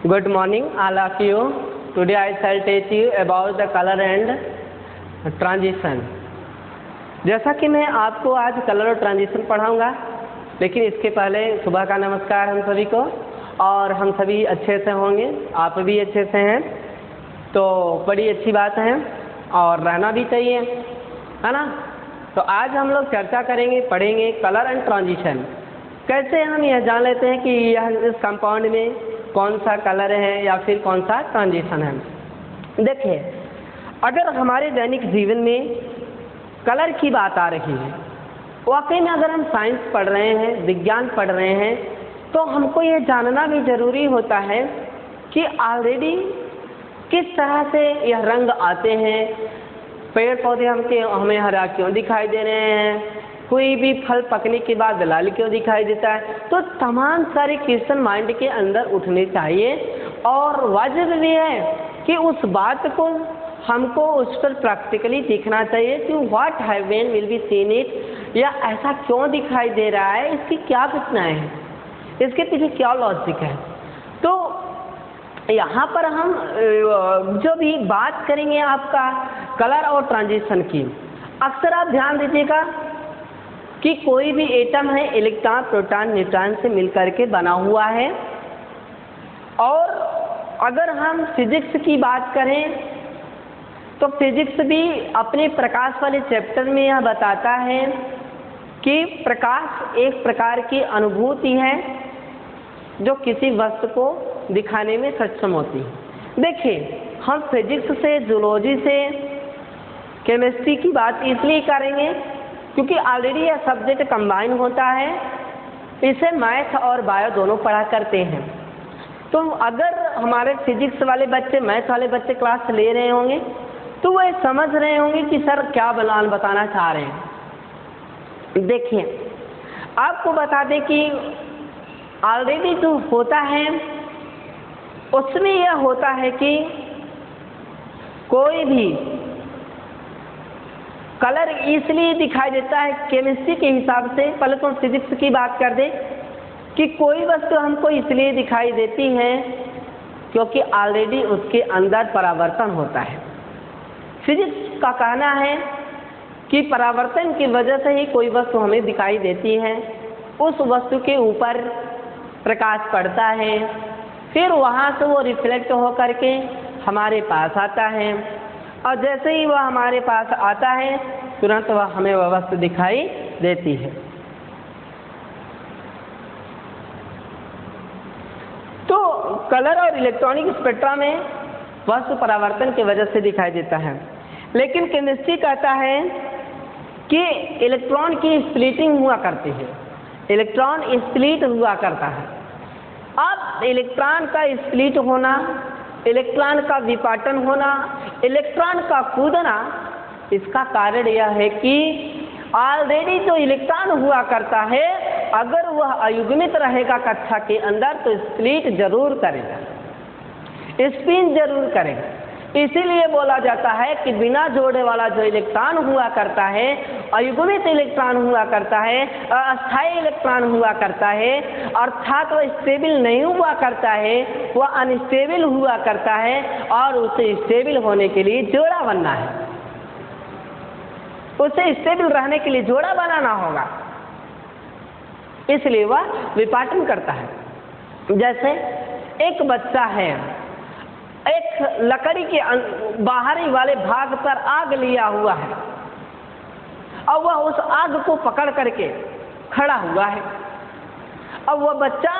Good morning all of you. Today I shall teach you about the color and transition. जैसा कि मैं आपको आज कलर और ट्रांजिशन पढ़ाऊंगा, लेकिन इसके पहले सुबह का नमस्कार हम सभी को। और हम सभी अच्छे से होंगे, आप भी अच्छे से हैं तो बड़ी अच्छी बात है और रहना भी चाहिए, है ना। तो आज हम लोग चर्चा करेंगे, पढ़ेंगे कलर एंड ट्रांजिशन। कैसे हम यह जान लेते हैं कि यह इस कंपाउंड में कौन सा कलर है या फिर कौन सा ट्रांजिशन है। देखिए, अगर हमारे दैनिक जीवन में कलर की बात आ रही है, वाकई में अगर हम साइंस पढ़ रहे हैं, विज्ञान पढ़ रहे हैं, तो हमको ये जानना भी ज़रूरी होता है कि ऑलरेडी किस तरह से यह रंग आते हैं। पेड़ पौधे हमें हरा क्यों दिखाई दे रहे हैं, कोई भी फल पकने के बाद लाल क्यों दिखाई देता है। तो तमाम सारे क्वेश्चन माइंड के अंदर उठने चाहिए और वाजिब भी है कि उस बात को हमको उस पर प्रैक्टिकली देखना चाहिए कि what heaven will be seen it, या ऐसा क्यों दिखाई दे रहा है, इसकी क्या घटनाएं हैं, इसके पीछे क्या लॉजिक है। तो यहाँ पर हम जो भी बात करेंगे आपका कलर और ट्रांजिशन की, अक्सर आप ध्यान दीजिएगा कि कोई भी एटम है इलेक्ट्रॉन प्रोटॉन न्यूट्रॉन से मिलकर के बना हुआ है। और अगर हम फिजिक्स की बात करें तो फिजिक्स भी अपने प्रकाश वाले चैप्टर में यह बताता है कि प्रकाश एक प्रकार की अनुभूति है जो किसी वस्तु को दिखाने में सक्षम होती है। देखिए, हम फिजिक्स से, जूलॉजी से, केमिस्ट्री की बात इसलिए करेंगे क्योंकि ऑलरेडी यह सब्जेक्ट कंबाइन होता है, इसे मैथ और बायो दोनों पढ़ा करते हैं। तो अगर हमारे फिजिक्स वाले बच्चे, मैथ वाले बच्चे क्लास ले रहे होंगे तो वह समझ रहे होंगे कि सर क्या बताना चाह रहे हैं। देखिए, आपको बता दें कि ऑलरेडी जो होता है उसमें यह होता है कि कोई भी कलर इसलिए दिखाई देता है केमिस्ट्री के हिसाब से। पहले तो फिजिक्स की बात कर दें कि कोई वस्तु हमको इसलिए दिखाई देती है क्योंकि ऑलरेडी उसके अंदर परावर्तन होता है। फिजिक्स का कहना है कि परावर्तन की वजह से ही कोई वस्तु हमें दिखाई देती है। उस वस्तु के ऊपर प्रकाश पड़ता है, फिर वहाँ से वो रिफ्लेक्ट होकर के हमारे पास आता है, और जैसे ही वह हमारे पास आता है तुरंत वह हमें वह वस्तु दिखाई देती है। तो कलर और इलेक्ट्रॉनिक स्पेक्ट्रा में वस्तु परावर्तन की वजह से दिखाई देता है। लेकिन केमिस्ट्री कहता है कि इलेक्ट्रॉन की स्प्लिटिंग हुआ करती है, इलेक्ट्रॉन स्प्लिट हुआ करता है। अब इलेक्ट्रॉन का स्प्लिट होना, इलेक्ट्रॉन का विपाटन होना, इलेक्ट्रॉन का कूदना, इसका कारण यह है कि ऑलरेडी जो इलेक्ट्रॉन हुआ करता है अगर वह अयुग्मित रहेगा कक्षा के अंदर तो स्प्लिट जरूर करेगा, स्पिन जरूर करेगा। इसीलिए बोला जाता है कि बिना जोड़े वाला जो इलेक्ट्रॉन हुआ करता है, अयुग्मित इलेक्ट्रॉन हुआ करता है, अस्थायी इलेक्ट्रॉन हुआ करता है, अर्थात वह स्टेबल नहीं हुआ करता है, वह अनस्टेबल हुआ करता है और उसे स्टेबल होने के लिए जोड़ा बनना है, उसे स्टेबल रहने के लिए जोड़ा बनाना होगा, इसलिए वह विपाटन करता है। जैसे एक बच्चा है, एक लकड़ी के बाहरी वाले भाग पर आग लिया हुआ है और वह उस आग को पकड़ करके खड़ा हुआ है। अब वह बच्चा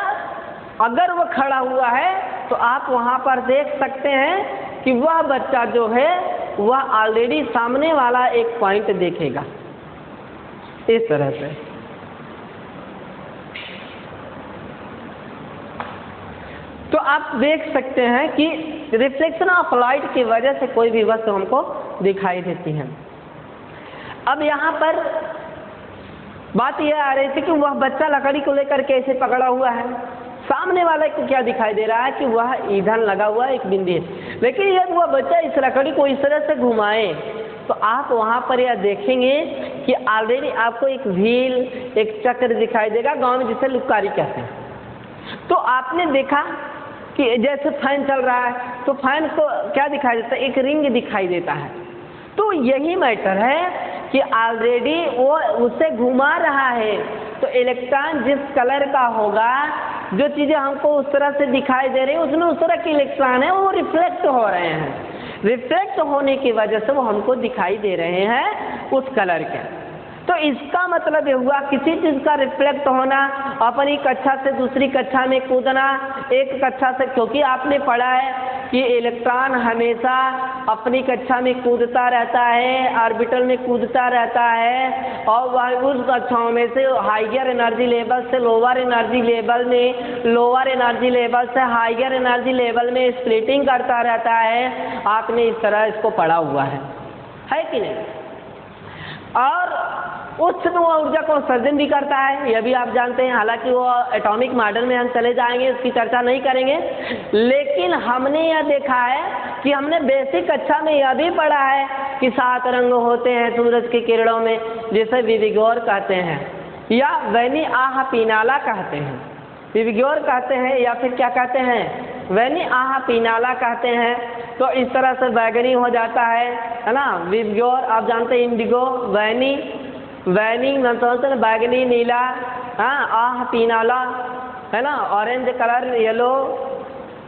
अगर वह खड़ा हुआ है तो आप वहां पर देख सकते हैं कि वह बच्चा जो है वह ऑलरेडी सामने वाला एक पॉइंट देखेगा इस तरह से। तो आप देख सकते हैं कि रिफ्लेक्शन ऑफ लाइट की वजह से कोई भी वस्तु हमको दिखाई देती है। अब यहाँ पर बात यह आ रही थी कि वह बच्चा लकड़ी को लेकर के ऐसे पकड़ा हुआ है, सामने वाले को क्या दिखाई दे रहा है कि वह ईंधन लगा हुआ एक बिंदी है। लेकिन यदि वह बच्चा इस लकड़ी को इस तरह से घुमाए तो आप वहाँ पर यह देखेंगे कि ऑलरेडी आपको एक व्हील, एक चक्र दिखाई देगा, गाँव में जिसे लुक्कारी कहते हैं। तो आपने देखा कि जैसे फैन चल रहा है तो फैन को क्या दिखाई देता है, एक रिंग दिखाई देता है। तो यही मैटर है कि ऑलरेडी वो उसे घुमा रहा है, तो इलेक्ट्रॉन जिस कलर का होगा, जो चीज़ें हमको उस तरह से दिखाई दे रही है उसमें उस तरह के इलेक्ट्रॉन है, वो रिफ्लेक्ट हो रहे हैं। रिफ्लेक्ट होने की वजह से वो हमको दिखाई दे रहे हैं उस कलर के। तो इसका मतलब ये हुआ किसी चीज़ का रिफ्लेक्ट होना, अपनी कक्षा से दूसरी कक्षा में कूदना, एक कक्षा से, क्योंकि आपने पढ़ा है कि इलेक्ट्रॉन हमेशा अपनी कक्षा में कूदता रहता है, ऑर्बिटल में कूदता रहता है, और वह उस कक्षाओं में से हाइयर एनर्जी लेवल से लोअर एनर्जी लेवल में, लोअर एनर्जी लेवल से हाइयर एनर्जी लेवल में स्प्लिटिंग करता रहता है। आपने इस तरह इसको पढ़ा हुआ है कि नहीं? और उच्च ऊर्जा को उत्सर्जन भी करता है, यह भी आप जानते हैं। हालांकि वो एटॉमिक मॉडल में हम चले जाएंगे, उसकी चर्चा नहीं करेंगे, लेकिन हमने यह देखा है कि हमने बेसिक कक्षा में यह भी पढ़ा है कि 7 रंग होते हैं सूरज की किरणों में, जिसे विविगोर कहते हैं या वैनी आह पीनाला कहते हैं। विविगोर कहते हैं या फिर क्या कहते हैं, वैनी आह पीनाला कहते हैं। तो इस तरह से बैगनी हो जाता है ना। विविगोर आप जानते हैं, इंडिगो, वैनी, वैनी मतलब बैगनी, नीला, हाँ, आह पीनाला है ना, ऑरेंज कलर, येलो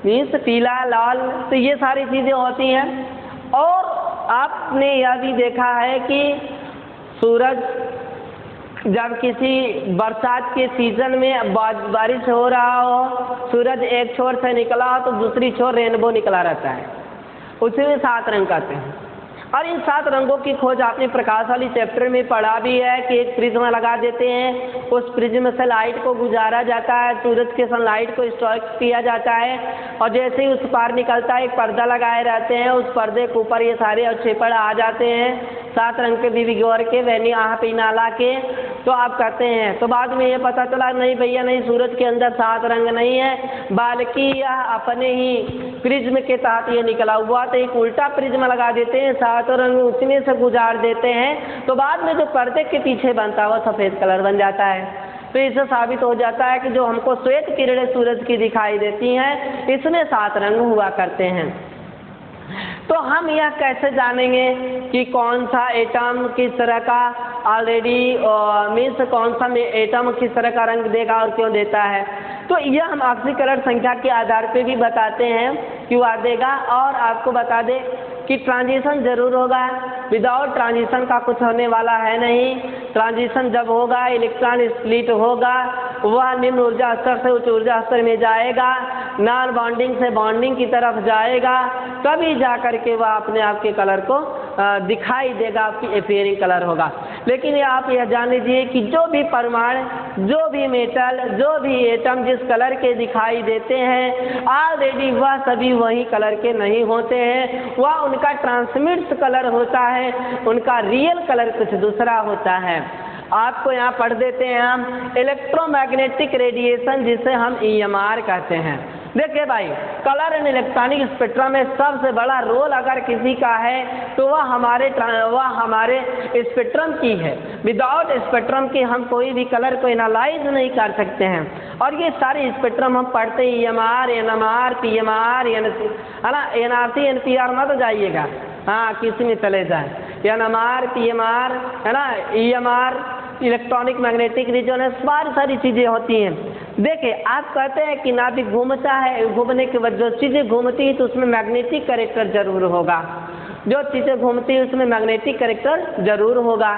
मीन्स पीला, लाल। तो ये सारी चीज़ें होती हैं। और आपने यह भी देखा है कि सूरज जब किसी बरसात के सीजन में बारिश हो रहा हो, सूरज एक छोर से निकला हो तो दूसरी छोर रेनबो निकला रहता है, उसमें 7 रंग कहते हैं। और इन 7 रंगों की खोज आपने प्रकाश वाली चैप्टर में पढ़ा भी है कि एक प्रिज्म लगा देते हैं, उस प्रिज्म से लाइट को गुजारा जाता है, सूरज के सनलाइट को स्टॉक किया जाता है, और जैसे ही उस पार निकलता है एक पर्दा लगाए रहते हैं, उस पर्दे के ऊपर ये सारे अवक्षेपण आ जाते हैं 7 रंग के, विविगोर के, वैनी आह पीनाला के। तो आप कहते हैं, तो बाद में ये पता चला नहीं भैया नहीं, सूरज के अंदर 7 रंग नहीं है, बल्कि यह अपने ही प्रिज्म के तहत ये निकला हुआ। तो एक उल्टा प्रिज्म लगा देते हैं, 7 रंग उतने से गुजार देते हैं, तो बाद में जो पर्दे के पीछे बनता है वो सफ़ेद कलर बन जाता है। तो इससे साबित हो जाता है कि जो हमको श्वेत किरणें सूरज की दिखाई देती हैं, इसमें 7 रंग हुआ करते हैं। तो हम यह कैसे जानेंगे कि कौन सा एटम किस तरह का ऑलरेडी मीन्स कौन सा एटम किस तरह का रंग देगा और क्यों देता है? तो यह हम ऑक्सीकरण संख्या के आधार पे भी बताते हैं क्यों आ देगा, और आपको बता दें कि ट्रांजिशन जरूर होगा, विदाउट ट्रांजिशन का कुछ होने वाला है नहीं। ट्रांजिशन जब होगा, इलेक्ट्रॉन स्प्लिट होगा, वह निम्न ऊर्जा स्तर से उच्च ऊर्जा स्तर में जाएगा, नॉन बॉन्डिंग से बॉन्डिंग की तरफ जाएगा, तभी जा करके वह अपने आप के कलर को दिखाई देगा, आपकी एपियरिंग कलर होगा। लेकिन आप यह जान लीजिए कि जो भी परमाणु, जो भी मेटल, जो भी एटम जिस कलर के दिखाई देते हैं, ऑलरेडी वह सभी वही कलर के नहीं होते हैं, वह उनका ट्रांसमिट्स कलर होता है, उनका रियल कलर कुछ दूसरा होता है। आपको यहाँ पढ़ देते हैं हम इलेक्ट्रोमैग्नेटिक रेडिएशन, जिसे हम EMR कहते हैं। देखिए भाई, कलर एंड इलेक्ट्रॉनिक स्पेक्ट्रम में सबसे बड़ा रोल अगर किसी का है तो वह हमारे स्पेक्ट्रम की है। विदाउट स्पेक्ट्रम के हम कोई भी कलर को एनालाइज नहीं कर सकते हैं। और ये सारे स्पेक्ट्रम हम पढ़ते हैं, EMR, NMR, PMR, है ना, NRC, NPR मत जाइएगा, हाँ किसी में चले जाए, NMR, PMR, है ना, EMR, इलेक्ट्रॉनिक मैग्नेटिक रिजोनेंस, सारी चीज़ें होती हैं। देखिए, आप कहते हैं कि नाभिक घूमता है, घूमने के बाद जो चीज़ें घूमती हैं तो उसमें मैग्नेटिक कैरेक्टर जरूर होगा, जो चीज़ें घूमती है उसमें मैग्नेटिक कैरेक्टर जरूर होगा।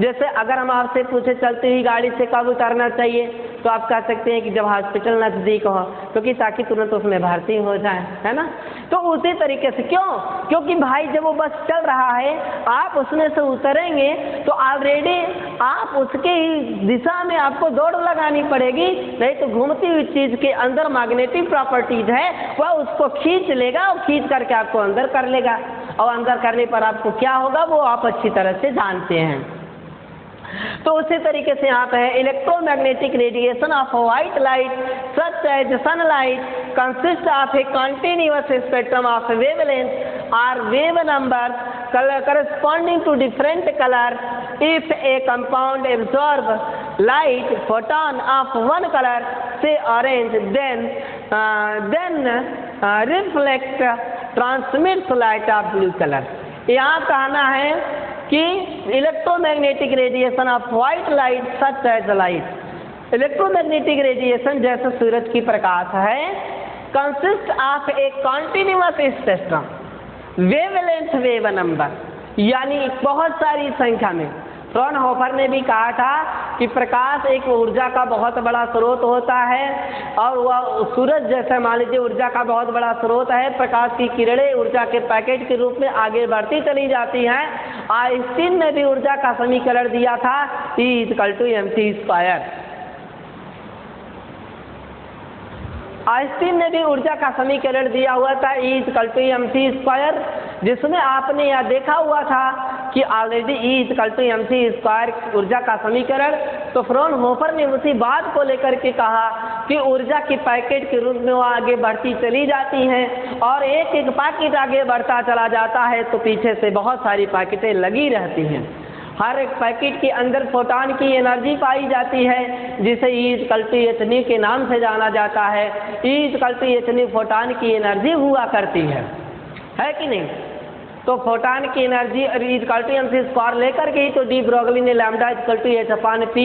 जैसे अगर हम आपसे पूछे चलती हुई गाड़ी से कब उतरना चाहिए, तो आप कह सकते हैं कि जब हॉस्पिटल नज़दीक हो, क्योंकि ताकि तुरंत उसमें भर्ती हो जाए, है ना। तो उसी तरीके से क्यों, क्योंकि भाई जब वो बस चल रहा है, आप उसमें से उतरेंगे तो ऑलरेडी आप उसके ही दिशा में आपको दौड़ लगानी पड़ेगी, नहीं तो घूमती हुई चीज़ के अंदर मैग्नेटिक प्रॉपर्टीज है, वह उसको खींच लेगा और खींच करके आपको अंदर कर लेगा, और अंदर करने पर आपको क्या होगा वो आप अच्छी तरह से जानते हैं। तो उसी तरीके से यहाँ पे है electromagnetic radiation of white light such as sunlight consist of a continuous spectrum of wavelength और wave number corresponding to different color if a compound absorb light photon of one color, say orange, then reflect transmits light of blue color. यहाँ कहना है कि electromagnetic radiation of white light such as light, electromagnetic radiation जैसे सूरज की प्रकाश है, consist of a continuous spectrum, wavelength wave number, यानी बहुत सारी संख्या में। फ्रॉनहोफर ने भी कहा था कि प्रकाश एक ऊर्जा का बहुत बड़ा स्रोत होता है और वह सूरज जैसे मान लीजिए ऊर्जा का बहुत बड़ा स्रोत है। प्रकाश की किरणें ऊर्जा के पैकेट के रूप में आगे बढ़ती चली जाती हैं। आइंस्टीन ने भी ऊर्जा का समीकरण दिया था E=mc²। आइंस्टीन ने भी ऊर्जा का समीकरण दिया हुआ था E=mc², जिसमें आपने यह देखा हुआ था कि ऑलरेडी E=mc² ऊर्जा का समीकरण। तो फ्रॉनहोफर ने उसी बात को लेकर के कहा कि ऊर्जा की पैकेट के रूप में वो आगे बढ़ती चली जाती हैं और एक एक पैकेट आगे बढ़ता चला जाता है तो पीछे से बहुत सारी पैकेटें लगी रहती हैं। हर एक पैकेट के अंदर फोटॉन की एनर्जी पाई जाती है, जिसे E=hν के नाम से जाना जाता है। E=hν फोटॉन की एनर्जी हुआ करती है कि नहीं? तो फोटॉन की एनर्जी E=mc² लेकर के ही तो डी ब्रोगली ने λ=h/p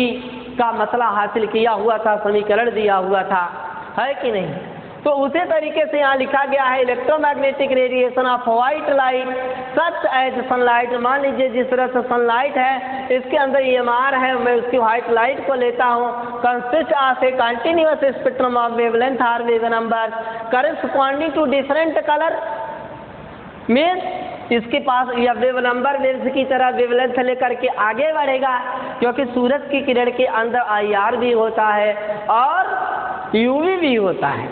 का मसला हासिल किया हुआ था, समीकरण दिया हुआ था, है कि नहीं? तो उसी तरीके से यहाँ लिखा गया है electromagnetic radiation of white light such as sunlight. मान लीजिए जिस तरह से सनलाइट है, इसके अंदर EMR है, मैं उसकी व्हाइट लाइट को लेता हूँ, consist of a continuous spectrum of wavelength और wave number corresponding to different colour. Means इसके पास यह वेव नंबर वेव्स की तरह वेवलेंथ लेकर के आगे बढ़ेगा, क्योंकि सूरज की किरण के अंदर IR भी होता है और UV भी होता है।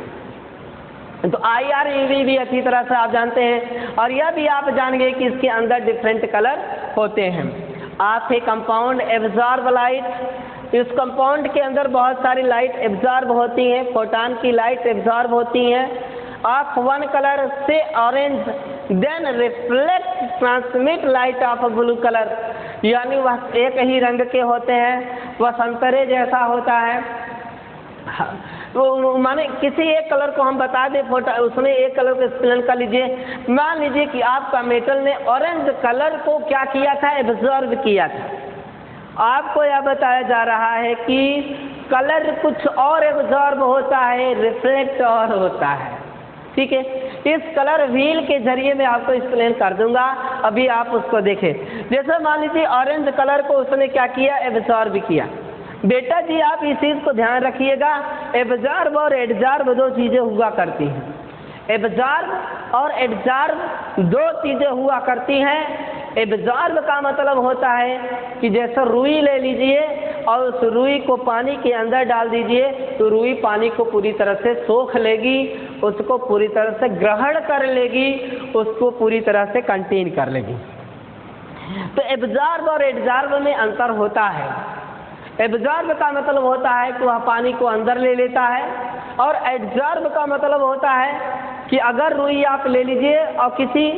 तो IR UV भी अच्छी तरह से आप जानते हैं, और यह भी आप जान गए कि इसके अंदर डिफरेंट कलर होते हैं। आप ए कंपाउंड एब्जॉर्ब लाइट, इस कंपाउंड के अंदर बहुत सारी लाइट एब्जॉर्ब होती हैं, फोटॉन की लाइट एब्जॉर्ब होती हैं ऑफ वन कलर से orange, then reflect transmit light of blue colour, यानी वह एक ही रंग के होते हैं, वह संतरे जैसा होता है। तो माने किसी एक कलर को हम बता दें, उसने एक कलर को एक्सप्लेन कर लीजिए। मान लीजिए कि आपका मेटल ने ऑरेंज कलर को क्या किया था, एब्जॉर्ब किया था। आपको यह बताया जा रहा है कि कलर कुछ और एब्जॉर्ब होता है, रिफ्लेक्ट और होता है, ठीक है। इस कलर व्हील के जरिए मैं आपको एक्सप्लेन कर दूंगा, अभी आप उसको देखें। जैसे मान लीजिए ऑरेंज कलर को उसने क्या किया, एब्जॉर्ब किया। बेटा जी आप इस चीज़ को ध्यान रखिएगा, एब्जॉर्ब और एडजॉर्ब दो चीज़ें हुआ करती हैं। एब्जॉर्ब और एडजॉर्ब दो चीज़ें हुआ करती हैं। एब्जॉर्ब का मतलब होता है कि जैसे रुई ले लीजिए और उस रुई को पानी के अंदर डाल दीजिए तो रुई पानी को पूरी तरह से सोख लेगी, उसको पूरी तरह से ग्रहण कर लेगी, उसको पूरी तरह से कंटेन कर लेगी। तो एब्जॉर्ब और एडजॉर्ब में अंतर होता है। एब्जॉर्ब का मतलब होता है कि वह पानी को अंदर ले लेता है, और एडजॉर्ब का मतलब होता है कि अगर रुई आप ले लीजिए और किसी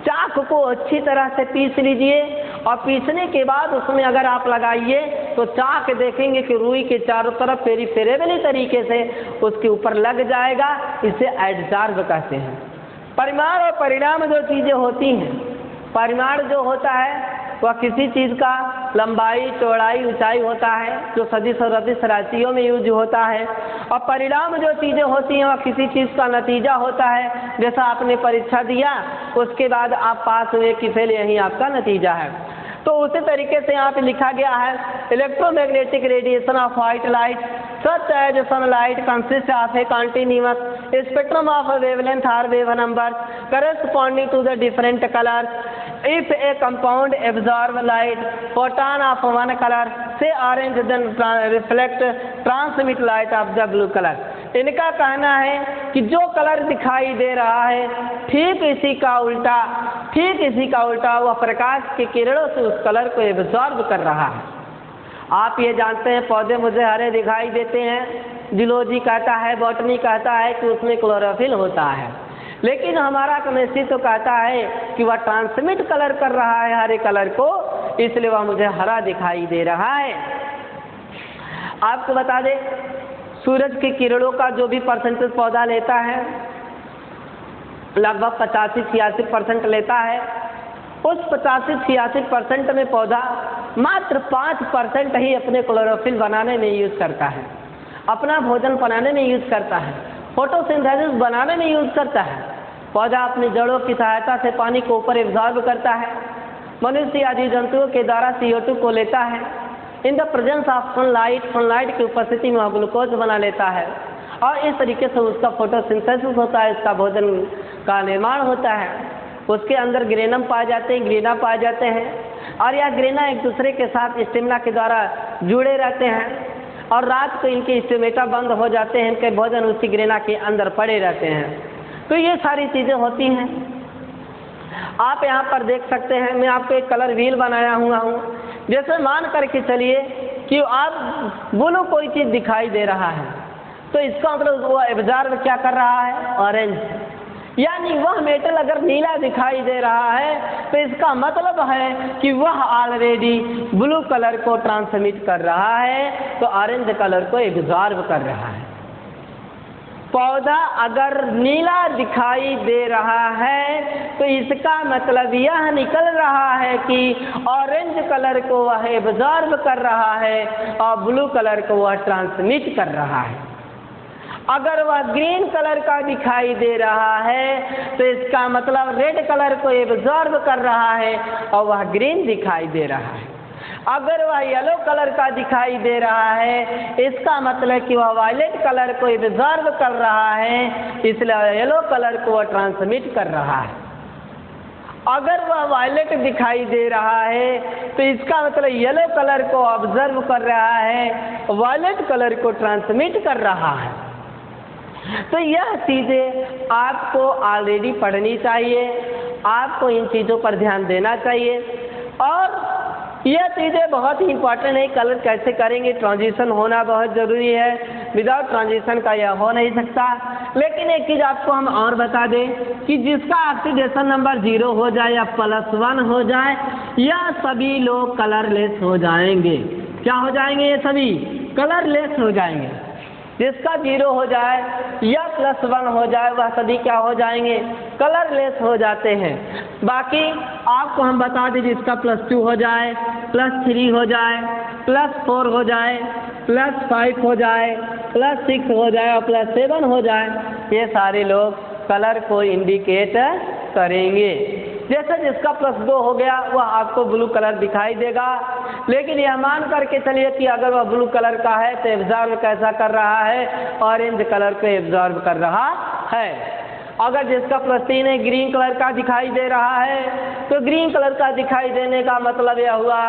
चाक को अच्छी तरह से पीस लीजिए, और पीसने के बाद उसमें अगर आप लगाइए तो चाक देखेंगे कि रुई के चारों तरफ पेरिफेरेबली तरीके से उसके ऊपर लग जाएगा। इसे एडजॉर्ब कहते हैं। परिमाण और परिणाम जो चीज़ें होती हैं, परिमाण जो होता है वह किसी चीज़ का लंबाई, चौड़ाई, ऊंचाई होता है, जो सदिश और अदिश राशियों में यूज होता है। और परिणाम जो चीज़ें होती हैं वह किसी चीज़ का नतीजा होता है। जैसा आपने परीक्षा दिया, उसके बाद आप पास हुए कि फेल, यही आपका नतीजा है। तो उसी तरीके से यहाँ पे लिखा गया है electromagnetic radiation of white light such as sunlight consist of a continuous spectrum of wavelength और wave number corresponding to the different colors. If a compound absorb light photon of one color, say orange, then reflect transmit light of the blue color. इनका कहना है कि जो colour दिखाई दे रहा है ठीक इसी का उल्टा वह प्रकाश की किरणों से उस कलर को एब्जॉर्ब कर रहा है। आप ये जानते हैं पौधे मुझे हरे दिखाई देते हैं, जूलॉजी कहता है, बॉटनी कहता है कि उसमें क्लोरोफिल होता है, लेकिन हमारा केमिस्ट्री तो कहता है कि वह ट्रांसमिट कलर कर रहा है हरे कलर को, इसलिए वह मुझे हरा दिखाई दे रहा है। आपको बता दें, सूरज की किरणों का जो भी परसेंटेज पौधा लेता है लगभग 85-86% लेता है। उस 85-86% में पौधा मात्र 5% ही अपने क्लोरोफिल बनाने में यूज करता है, अपना भोजन बनाने में यूज करता है, फोटोसिंथेसिस बनाने में यूज करता है। पौधा अपनी जड़ों की सहायता से पानी को ऊपर एब्जॉर्ब करता है, मनुष्य आदि जंतुओं के द्वारा CO2 को लेता है। In the presence of sunlight की उपस्थिति में वह ग्लूकोज बना लेता है और इस तरीके से उसका फोटोसिंथेसिस होता है, इसका भोजन का निर्माण होता है। उसके अंदर ग्रेनम पाए जाते हैं, ग्रेना पाए जाते हैं और यह ग्रेना एक दूसरे के साथ स्टेमिना के द्वारा जुड़े रहते हैं और रात को इनके स्टेमेटा बंद हो जाते हैं, इनके भोजन उसी ग्रेना के अंदर पड़े रहते हैं। तो ये सारी चीज़ें होती हैं। आप यहाँ पर देख सकते हैं, मैं आपको एक कलर व्हील बनाया हुआ हूँ। जैसे मान करके चलिए कि आप ब्लू कोई चीज़ दिखाई दे रहा है, तो इसका मतलब वो एब्जॉर्ब क्या कर रहा है, ऑरेंज। यानी वह मेटल अगर नीला दिखाई दे रहा है तो इसका मतलब है कि वह ऑलरेडी ब्लू कलर को ट्रांसमिट कर रहा है, तो ऑरेंज कलर को एब्जॉर्ब कर रहा है। पौधा अगर नीला दिखाई दे रहा है तो इसका मतलब यह निकल रहा है कि ऑरेंज कलर को वह एब्जॉर्ब कर रहा है और ब्लू कलर को वह ट्रांसमिट कर रहा है। अगर वह ग्रीन कलर का दिखाई दे रहा है तो इसका मतलब रेड कलर को एब्जॉर्ब कर रहा है और वह ग्रीन दिखाई दे रहा है। अगर वह येलो कलर का दिखाई दे रहा है, इसका मतलब कि वह वायलेट कलर को एब्जॉर्ब कर रहा है, इसलिए येलो कलर को वह ट्रांसमिट कर रहा है। अगर वह वायलेट दिखाई दे रहा है तो इसका मतलब येलो कलर को ऑब्जर्व कर रहा है, वायलेट कलर को ट्रांसमिट कर रहा है। तो यह चीज़ें आपको ऑलरेडी पढ़नी चाहिए, आपको इन चीज़ों पर ध्यान देना चाहिए और यह चीज़ें बहुत ही इंपॉर्टेंट है। कलर कैसे करेंगे, ट्रांजिशन होना बहुत ज़रूरी है, विदाउट ट्रांजिशन का यह हो नहीं सकता। लेकिन एक चीज़ आपको हम और बता दें कि जिसका ऑक्सीडेशन नंबर 0 हो जाए या +1 हो जाए, यह सभी लोग कलरलेस हो जाएंगे। क्या हो जाएंगे? ये सभी कलरलेस हो जाएंगे। जिसका 0 हो जाए या +1 हो जाए वह सभी क्या हो जाएंगे? कलरलेस हो जाते हैं। बाकी आपको हम बता दें जिसका +2 हो जाए, +3 हो जाए, +4 हो जाए, +5 हो जाए, +6 हो जाए और +7 हो जाए, ये सारे लोग कलर को इंडिकेट करेंगे। जैसे जिसका +2 हो गया वह आपको ब्लू कलर दिखाई देगा, लेकिन यह मान करके चलिए कि अगर वह ब्लू कलर का है तो एब्जॉर्ब कैसा कर रहा है? ऑरेंज कलर को एब्जॉर्ब कर रहा है। अगर जिसका +3 है, ग्रीन कलर का दिखाई दे रहा है, तो ग्रीन कलर का दिखाई देने का मतलब यह हुआ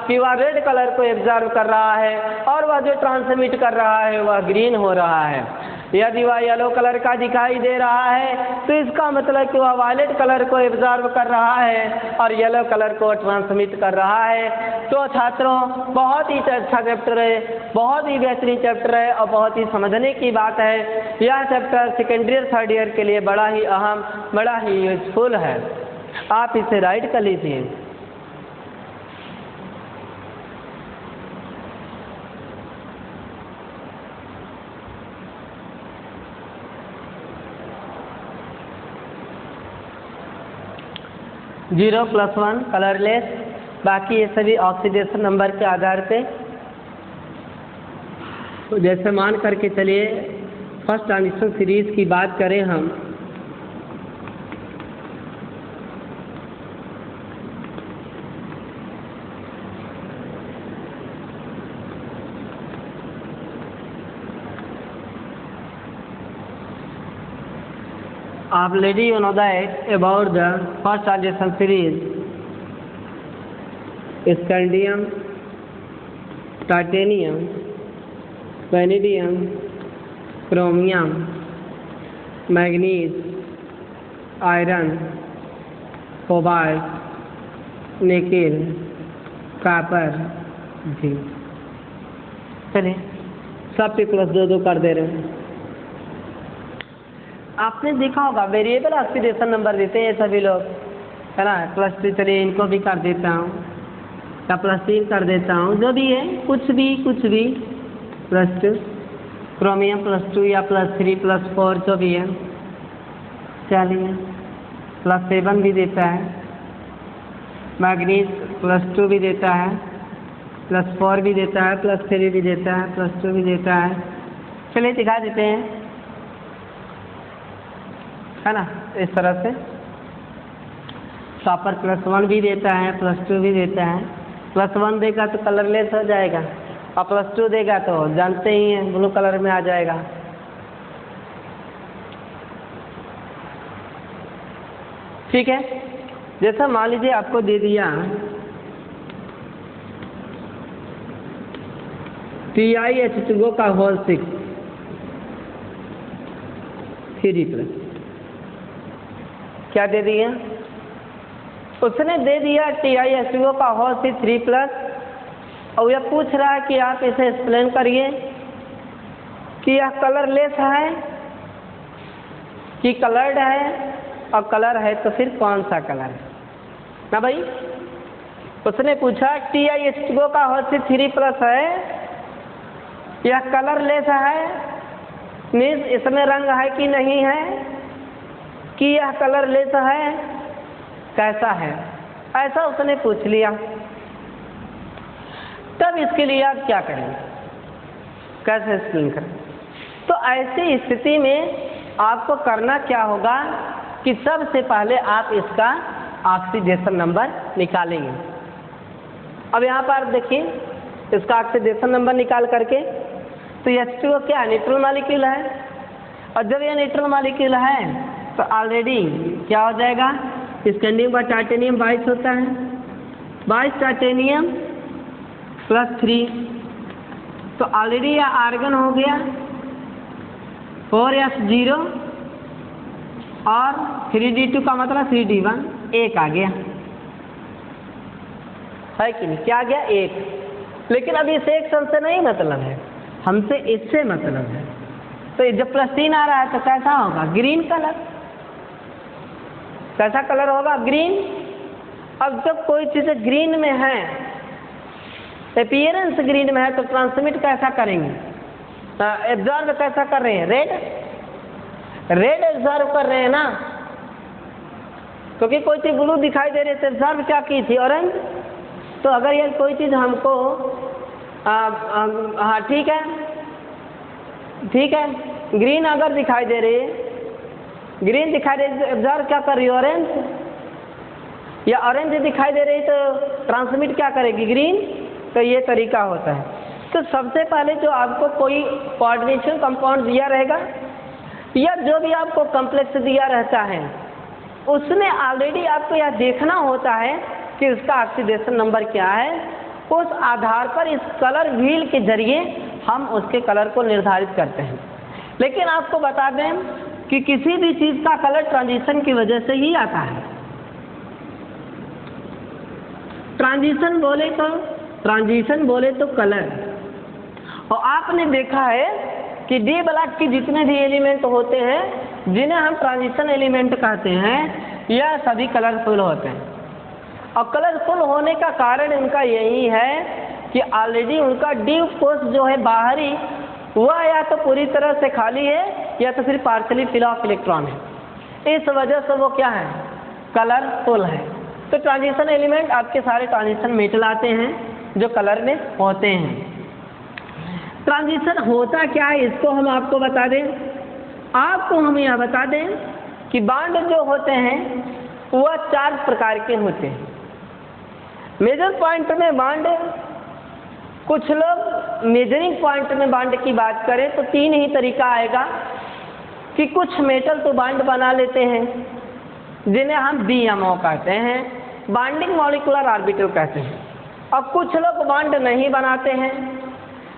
कि वह रेड कलर को एब्जॉर्ब कर रहा है और वह जो ट्रांसमिट कर रहा है वह ग्रीन हो रहा है। यदि वह येलो कलर का दिखाई दे रहा है तो इसका मतलब कि वह वायलेट कलर को एब्जॉर्ब कर रहा है और येलो कलर को ट्रांसमिट कर रहा है। तो छात्रों, बहुत ही अच्छा चैप्टर है, बहुत ही बेहतरीन चैप्टर है और बहुत ही समझने की बात है। यह चैप्टर सेकेंडरी और थर्ड ईयर के लिए बड़ा ही अहम, बड़ा ही यूजफुल है। आप इसे राइट कर लीजिए। जीरो +1 कलरलेस, बाकी ये सभी ऑक्सीडेशन नंबर के आधार पे। तो जैसे मान करके चलिए फर्स्ट ट्रांजिशन सीरीज की बात करें हम, already you know that about the first transition series, scandium, titanium, vanadium, chromium, manganese, iron, cobalt, nickel, copper, zinc. चलिए सब पे +2 कर दे रहे हैं। आपने देखा होगा वेरिएबल ऑक्सीडेशन नंबर देते हैं सभी लोग, है ना। +2, चलिए इनको भी कर देता हूँ या +3 कर देता हूँ, जो भी है, कुछ भी +2, क्रोमियम +2 या +3 +4 जो भी है, चलिए +7 भी देता है, मैग्नीज +2 भी देता है, +4 भी देता है, +3 भी देता है, +2 भी देता है। चलिए दिखा देते हैं, है ना, इस तरह से। कॉपर +1 भी देता है, +2 भी देता है। +1 देगा तो कलरलेस हो जाएगा, और +2 देगा तो जानते ही हैं ब्लू कलर में आ जाएगा। ठीक है, जैसा मान लीजिए आपको दे दिया TiH2O का होल 6 3+, क्या दे दिया उसने? दे दिया TiH2O का होल 6 3+, और यह पूछ रहा है कि आप इसे एक्सप्लेन करिए कि यह कलरलेस है कि कलर्ड है, और कलर है तो फिर कौन सा कलर है ना भाई। उसने पूछा TiH2O का होल 6 3+ है, यह कलरलेस है, मीन्स इसमें रंग है कि नहीं है, कि यह कलरलेस है, कैसा है, ऐसा उसने पूछ लिया। तब इसके लिए आप क्या करें, कैसे एक्सप्लेन करें? तो ऐसी स्थिति में आपको करना क्या होगा कि सबसे पहले आप इसका ऑक्सीडेशन नंबर निकालेंगे। अब यहाँ पर देखिए इसका ऑक्सीडेशन नंबर निकाल करके, तो H2O क्या है? न्यूट्रल मॉलिक्यूल है, और जब यह न्यूट्रल मॉलिक्यूल है तो ऑलरेडी क्या हो जाएगा? स्कैंडियम का टाइटेनियम 22 होता है, 22 टाइटेनियम +3, तो ऑलरेडी यह आर्गन हो गया 4s0, और 3d2 का मतलब 3d1, 1 आ गया, है कि नहीं? क्या आ गया? 1। लेकिन अभी इस एक से नहीं मतलब है, हमसे इससे मतलब है। तो जब +3 आ रहा है तो कैसा होगा? Green colour. कैसा कलर होगा? ग्रीन। अब जब कोई चीज़ ग्रीन में है, अपीयरेंस ग्रीन में है, तो ट्रांसमिट कैसा करेंगे? एब्जॉर्ब कैसा कर रहे हैं? रेड एब्जॉर्ब कर रहे हैं ना, क्योंकि कोई चीज़ ब्लू दिखाई दे रही है तो एब्जॉर्ब क्या की थी? ऑरेंज। तो अगर ये कोई चीज़ हमको हाँ ठीक है, ग्रीन अगर दिखाई दे रही है, ग्रीन दिखाई दे रही है तो एब्जॉर्ब क्या कर रही है? ऑरेंज। या ऑरेंज दिखाई दे रही तो ट्रांसमिट क्या करेगी? ग्रीन। तो ये तरीका होता है। तो सबसे पहले जो आपको कोई कोऑर्डिनेशन कंपाउंड दिया रहेगा, या जो भी आपको कॉम्प्लेक्स दिया रहता है, उसमें ऑलरेडी आपको यह देखना होता है कि उसका ऑक्सीडेशन नंबर क्या है। उस आधार पर इस कलर व्हील के जरिए हम उसके कलर को निर्धारित करते हैं। लेकिन आपको बता दें कि किसी भी चीज़ का कलर ट्रांजिशन की वजह से ही आता है। ट्रांजिशन बोले तो कलर। और आपने देखा है कि डी ब्लॉक के जितने भी एलिमेंट होते हैं, जिन्हें हम ट्रांजिशन एलिमेंट कहते हैं, यह सभी कलरफुल होते हैं। और कलरफुल होने का कारण उनका यही है कि ऑलरेडी उनका डी कोष जो है बाहरी, वह या तो पूरी तरह से खाली है या तो फिर पार्शली फिल ऑफ इलेक्ट्रॉन है। इस वजह से वो क्या है? कलरफुल है। तो ट्रांजिशन एलिमेंट आपके सारे ट्रांजिशन मेटल आते हैं जो कलर में होते हैं। ट्रांजिशन होता क्या है इसको हम आपको बता दें। आपको हम यह बता दें कि बांड जो होते हैं वह 4 प्रकार के होते हैं। मेजर पॉइंट में बांड, कुछ लोग मेजरिंग पॉइंट में बांड की बात करें तो 3 ही तरीका आएगा कि कुछ मेटल तो बांड बना लेते हैं जिन्हें हम BMO कहते हैं, बाइंडिंग मॉलिक्यूलर ऑर्बिटल कहते हैं। और कुछ लोग बांड नहीं बनाते हैं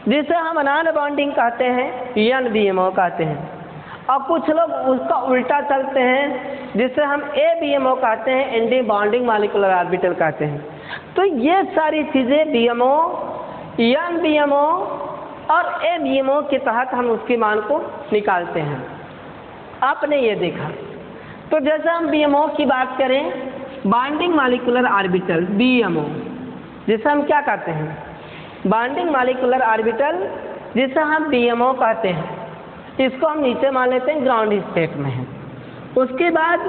जिसे हम नॉन बॉन्डिंग कहते हैं, NBMO कहते हैं। और कुछ लोग उसका उल्टा चलते हैं जिसे हम ABMO कहते हैं, एंटी बॉन्डिंग मॉलिक्यूलर ऑर्बिटल कहते हैं। तो ये सारी चीज़ें BMO, NBMO और ABMO के तहत हम उसके मान को निकालते हैं। आपने ये देखा। तो जैसे हम BMO की बात करें, बॉन्डिंग मॉलिक्यूलर ऑर्बिटल BMO, जिसे हम क्या कहते हैं? बॉन्डिंग मॉलिक्यूलर ऑर्बिटल जिसे हम DMO कहते हैं, इसको हम नीचे मान लेते हैं ग्राउंड स्टेट में है। उसके बाद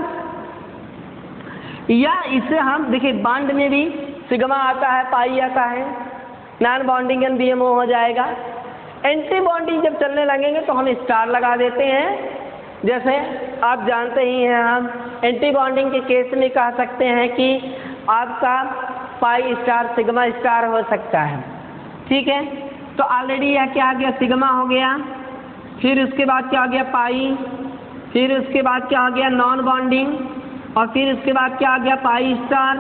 या इसे हम देखिए बॉन्ड में भी सिग्मा आता है, पाई आता है, नॉन बॉन्डिंग एंड DMO हो जाएगा। एंटी बॉन्डिंग जब चलने लगेंगे तो हम स्टार लगा देते हैं। जैसे आप जानते ही हैं, हम एंटी बॉन्डिंग के केस में कह सकते हैं कि आपका पाई स्टार सिग्मा स्टार हो सकता है, ठीक है। तो ऑलरेडी यह क्या आ गया, सिग्मा हो गया, फिर उसके बाद क्या आ गया पाई, फिर उसके बाद क्या आ गया नॉन बॉन्डिंग, और फिर उसके बाद क्या आ गया पाई स्टार,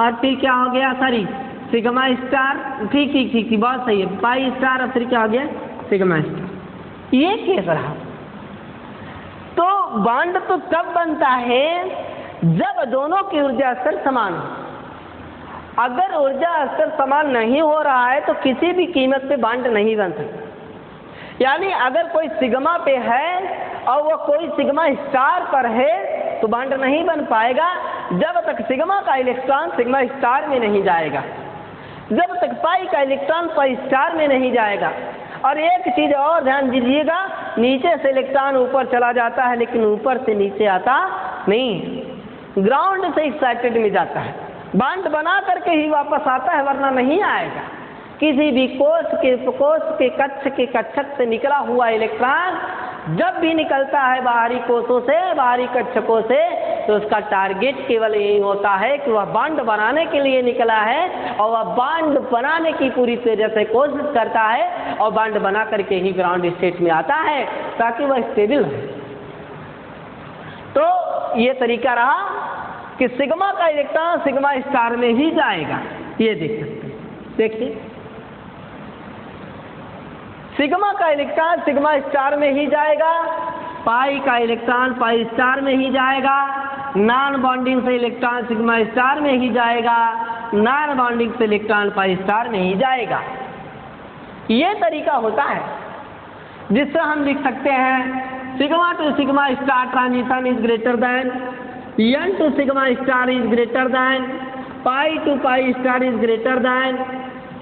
और फिर क्या हो गया सॉरी सिग्मा स्टार। ठीक ठीक ठीक ठीक बहुत सही है, पाई स्टार और फिर क्या हो गया सिग्मा स्टार। ये केस रहा। तो बॉन्ड तो तब बनता है जब दोनों की ऊर्जा स्तर समान हो। अगर ऊर्जा स्तर समान नहीं हो रहा है तो किसी भी कीमत पे बॉन्ड नहीं बन सकता। यानी अगर कोई सिग्मा पे है और वो कोई सिग्मा स्टार पर है तो बॉन्ड नहीं बन पाएगा जब तक सिग्मा का इलेक्ट्रॉन सिग्मा स्टार में नहीं जाएगा, जब तक पाई का इलेक्ट्रॉन पाई स्टार में नहीं जाएगा। और एक चीज और ध्यान दीजिएगा, नीचे से इलेक्ट्रॉन ऊपर चला जाता है लेकिन ऊपर से नीचे आता नहीं, ग्राउंड से एक्साइटेड में जाता है, बॉन्ड बना करके ही वापस आता है, वरना नहीं आएगा। किसी भी कोष के कक्ष के कक्षक से निकला हुआ इलेक्ट्रॉन जब भी निकलता है बाहरी कोषों से, बाहरी कक्षकों से, तो उसका टारगेट केवल यही होता है कि वह बॉन्ड बनाने के लिए निकला है और वह बॉन्ड बनाने की पूरी तरह से कोशिश करता है और बॉन्ड बना करके ही ग्राउंड स्टेट में आता है ताकि वह स्टेबल हो। तो ये तरीका रहा कि सिग्मा का इलेक्ट्रॉन सिग्मा स्टार में ही जाएगा, ये देख सकते हैं। देखिए सिग्मा का इलेक्ट्रॉन सिग्मा स्टार में ही जाएगा, पाई का इलेक्ट्रॉन पाई स्टार में ही जाएगा, नॉन बॉन्डिंग से इलेक्ट्रॉन सिग्मा स्टार में ही जाएगा, नॉन बॉन्डिंग से इलेक्ट्रॉन पाई स्टार में ही जाएगा। ये तरीका होता है जिससे हम लिख सकते हैं sigma to sigma star transition is greater than n to sigma star is greater than pi to pi star is greater than,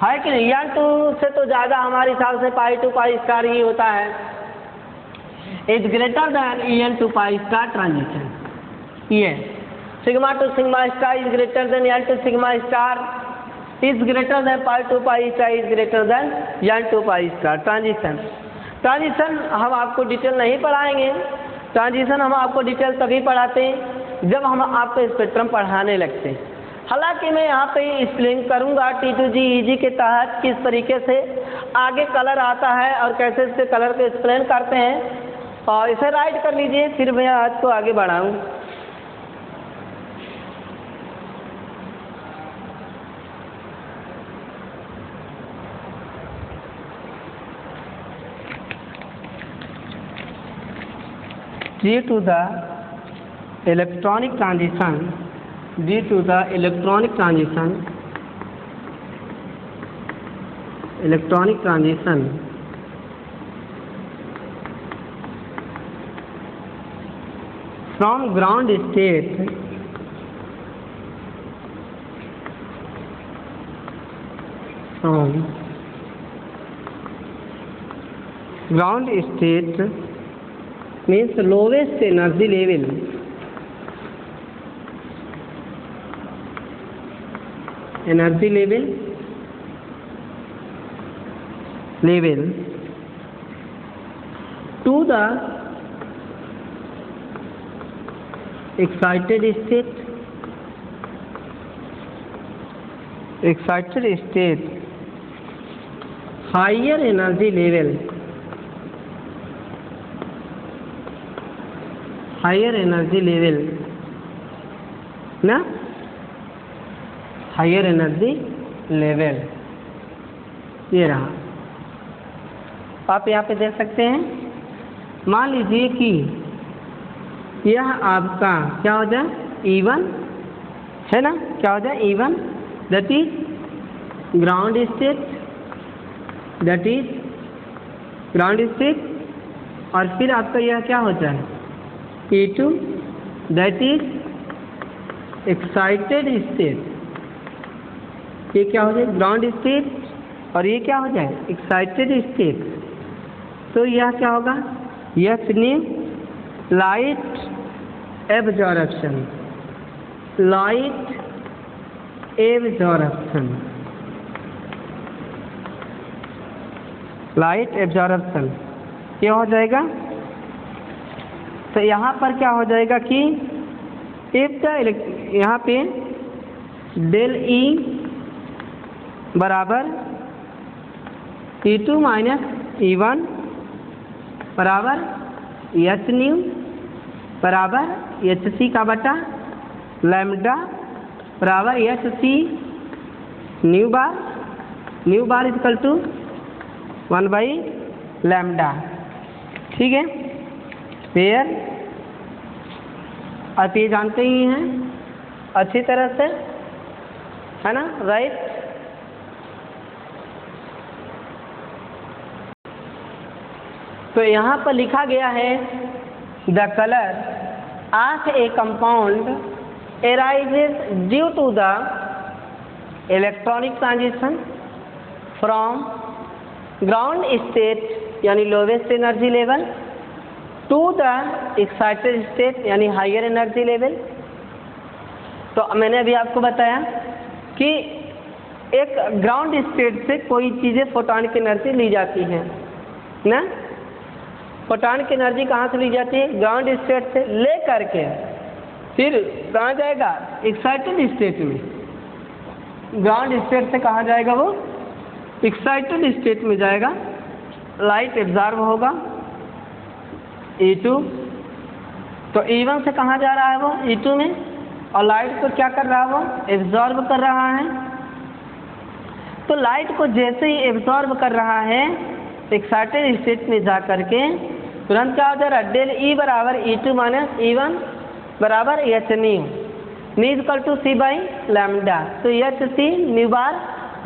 है कि नहीं। एन टू से तो ज़्यादा हमारे हिसाब से पाई टू पाई स्टार ही होता है, is greater than n to pi star transition. ये sigma to sigma star is greater than n to sigma star is greater than pi to pi star is greater than n to pi star transition. Transition हम आपको detail नहीं पढ़ाएंगे, transition हम आपको detail तभी पढ़ाते हैं जब हम आपको स्पेक्ट्रम पढ़ाने लगते हैं। हालांकि मैं यहाँ पे एक्सप्लेन करूँगा T2G EG के तहत किस तरीके से आगे कलर आता है और कैसे इसके कलर को एक्सप्लेन करते हैं, और इसे राइट कर लीजिए, फिर मैं आज को आगे बढ़ाऊँ। Due to the electronic transition from ground state means lowest energy level to the excited state higher energy level ना, हायर एनर्जी लेवल ये रहा। आप यहाँ पे देख सकते हैं, मान लीजिए कि यह आपका क्या हो जाए E1 है ना, क्या हो जाए E1 that is ground state, और फिर आपका यह क्या हो जाए E2 that is excited state. ये क्या हो जाए ग्राउंड स्टेट और ये क्या हो जाए एक्साइटेड स्टेट। तो यह क्या होगा, H new light absorption, light absorption, light absorption क्या हो जाएगा। तो यहाँ पर क्या हो जाएगा कि इफ द यहाँ पे डेल ई बराबर E2 माइनस E1 बराबर एच न्यू बराबर एच सी का बटा लैम्डा बराबर H C nu bar equal to 1 by lambda. ठीक है, वेयर आप ये जानते ही हैं अच्छी तरह से, है ना, राइट। तो यहाँ पर लिखा गया है the colour of a compound arises due to the electronic transition from ground state यानी lowest energy level to the excited state यानी हायर एनर्जी लेवल। तो मैंने अभी आपको बताया कि एक ग्राउंड स्टेट से कोई चीज़ें फोटॉन की एनर्जी ली जाती हैं ना। फोटॉन की एनर्जी कहाँ से ली जाती है, ग्राउंड स्टेट से ले करके फिर कहाँ जाएगा, एक्साइटेड स्टेट में। ग्राउंड स्टेट से कहाँ जाएगा, वो एक्साइटेड स्टेट में जाएगा, लाइट एब्जॉर्ब होगा E2। तो E1 से कहाँ जा रहा है, वो E2 में, और लाइट को क्या कर रहा है, वो एब्जॉर्ब कर रहा है। तो लाइट को जैसे ही एब्जॉर्ब कर रहा है एक्साइटेड स्टेट में जा करके तुरंत क्या हो जा रहा है, डेल ई बराबर E2 माइनस E1 बराबर H nu equal to c by lambda. तो h C nu bar